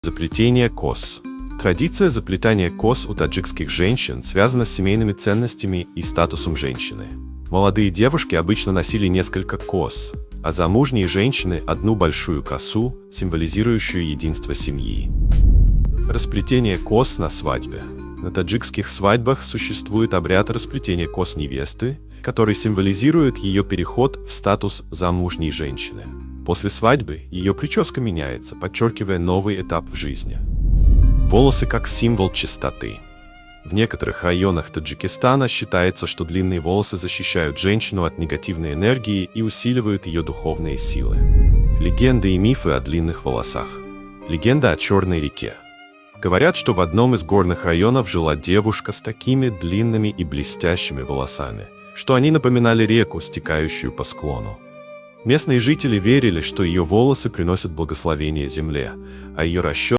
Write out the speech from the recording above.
Заплетение кос. Традиция заплетания кос у таджикских женщин связана с семейными ценностями и статусом женщины. Молодые девушки обычно носили несколько кос, а замужние женщины – одну большую косу, символизирующую единство семьи. Расплетение кос на свадьбе. На таджикских свадьбах существует обряд расплетения кос невесты, который символизирует ее переход в статус замужней женщины. После свадьбы ее прическа меняется, подчеркивая новый этап в жизни. Волосы как символ чистоты. В некоторых районах Таджикистана считается, что длинные волосы защищают женщину от негативной энергии и усиливают ее духовные силы. Легенды и мифы о длинных волосах. Легенда о Черной реке. Говорят, что в одном из горных районов жила девушка с такими длинными и блестящими волосами, что они напоминали реку, стекающую по склону. Местные жители верили, что ее волосы приносят благословение земле, а ее расческа